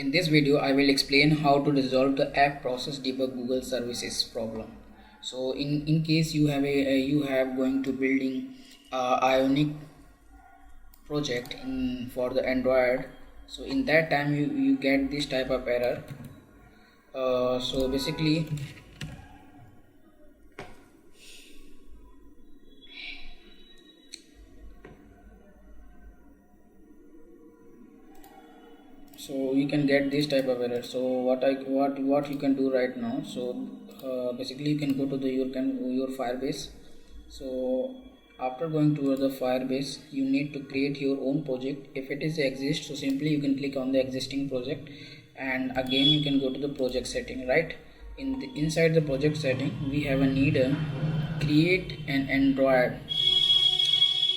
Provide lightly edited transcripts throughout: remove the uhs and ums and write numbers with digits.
In this video, I will explain how to resolve the app process debug Google services problem. So in case you have you have going to building Ionic project for the Android, so in that time you get this type of error. So basically so you can get this type of error. So what you can do right now, so basically you can go to the your Firebase. So after going to the Firebase, you need to create your own project. If it is exist, so simply you can click on the existing project, and again you can go to the project setting. Right inside the project setting, we have a need create an Android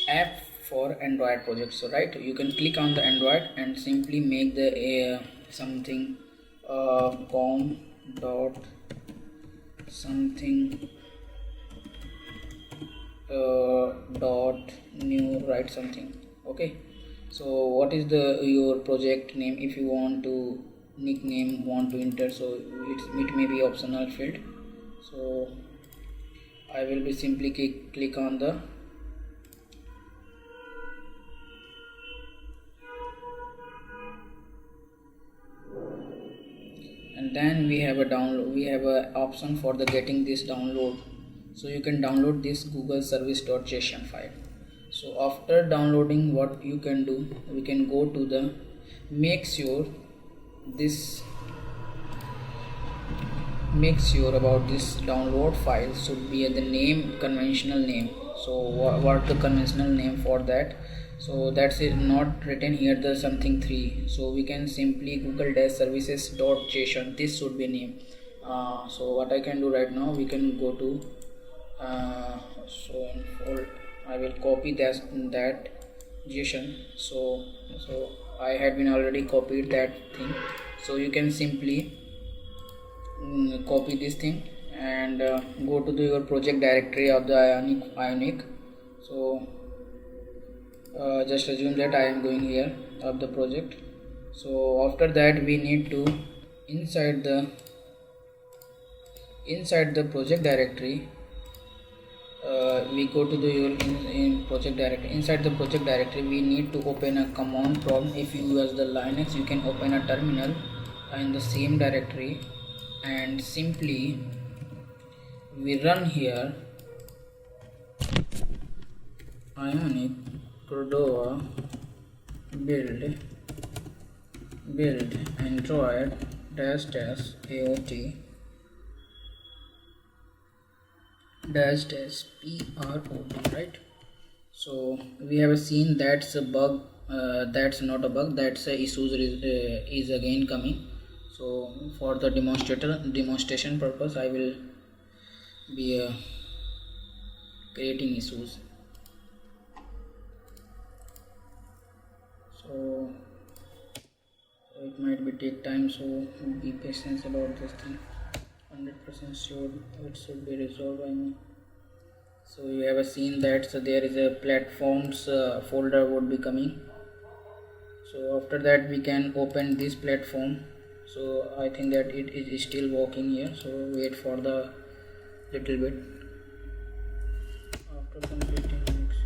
app for Android project. So right, you can click on the Android and simply make the something com dot something dot new, write something. Okay, so what is the your project name? If you want to nickname want to enter, so it may be optional field. So I will be simply click on the and then we have a download, we have a option for the getting this download. So you can download this Google service.json file. So after downloading, what you can do, we can go to the make sure about this download file should be the name, conventional name. So what the conventional name for that? So that's it, not written here the something 3. So we can simply google-services.json, this should be name. So what I can do right now, we can go to so I will copy that JSON. So I had been already copied that thing. So you can simply copy this thing and go to your project directory of the Ionic. So just assume that I am going here of the project. So after that, we need to inside the project directory, we go to the in project directory. Inside the project directory, we need to open a command prompt. If you use the Linux, you can open a terminal in the same directory, and simply we run here Ionic Cordova build Android -AOT -PROT, right? So we have seen that's a bug, that's not a bug, that's a issues is again coming. So for the demonstration purpose, I will be creating issues. So it might be take time, so be patient about this thing. 100% sure it should be resolved by me. So you have seen that, so there is a platforms folder would be coming. So after that, we can open this platform. So I think that it is still working here, so wait for the little bit. After completing next,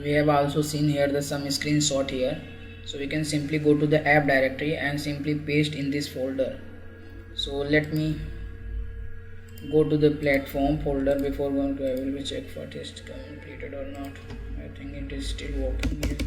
we have also seen here the some screenshot here. So we can simply go to the app directory and simply paste in this folder. So let me go to the platform folder. Before going to, I will check for test completed or not. I think it is still working here.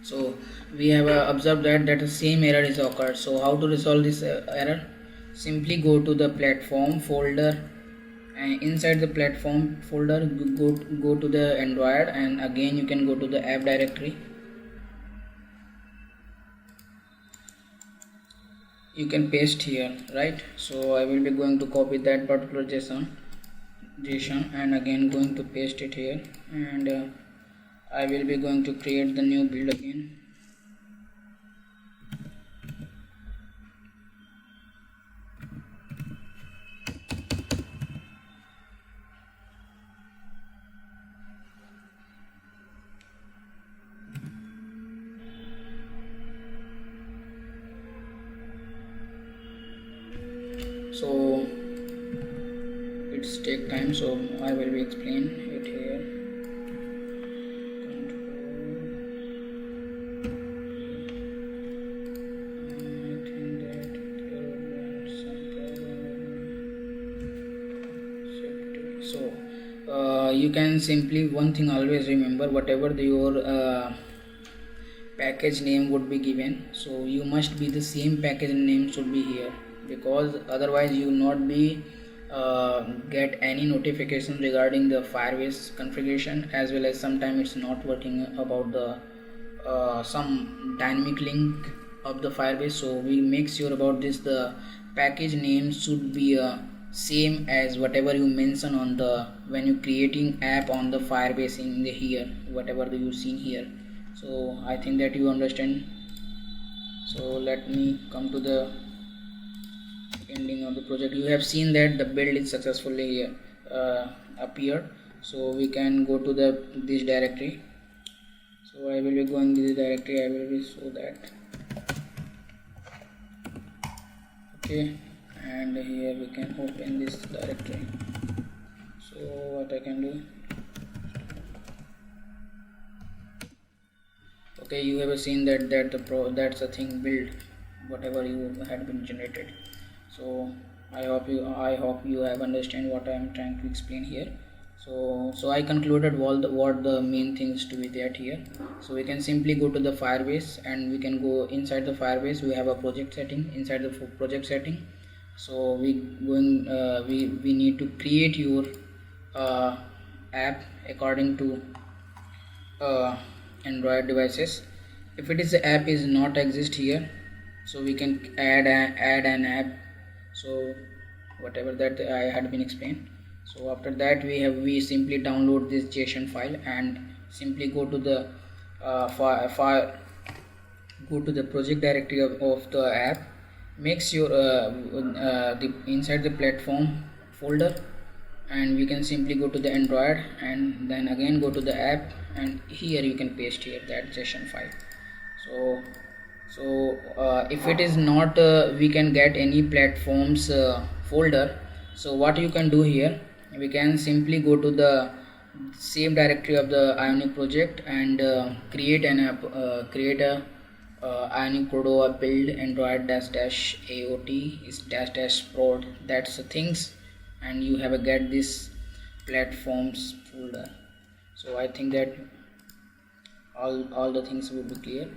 So we have observed that the same error is occurred. So how to resolve this error? Simply go to the platform folder, and inside the platform folder go to the Android, and again you can go to the app directory. You can paste here, right? So I will be going to copy that particular JSON and again going to paste it here, and I will be going to create the new build again. So it's take time, so I will be explain it here. So you can simply, one thing always remember, whatever your package name would be given, so you must be the same package name should be here, because otherwise you will not be get any notification regarding the Firebase configuration, as well as sometimes it's not working about the some dynamic link of the Firebase. So we make sure about this, the package name should be same as whatever you mention on the when you creating app on the Firebase in the here, whatever you seen here. So I think that you understand. So let me come to the ending of the project. You have seen that the build is successfully here appeared. So we can go to the this directory. So I will be going to the directory. I will be show that. Okay, and here we can open this directory. So what I can do? Okay, you have seen that that's a thing build whatever you had been generated. So I hope you have understand what I am trying to explain here. So I concluded what the main things to be there here. So we can simply go to the Firebase, and we can go inside the Firebase. We have a project setting. Inside the project setting, so we need to create your app according to Android devices. If it is the app is not exist here, so we can add an app. So whatever that I had been explained. So after that we simply download this JSON file and simply go to the go to the project directory of the app. Make sure inside the platform folder, and we can simply go to the Android, and then again go to the app, and here you can paste here that JSON file. So if it is not we can get any platforms folder. So what you can do here, we can simply go to the same directory of the Ionic project and create an app, create a Ionic Cordova build Android dash AOT is dash prod, that's the things, and you have a get this platforms folder. So I think that all the things will be clear.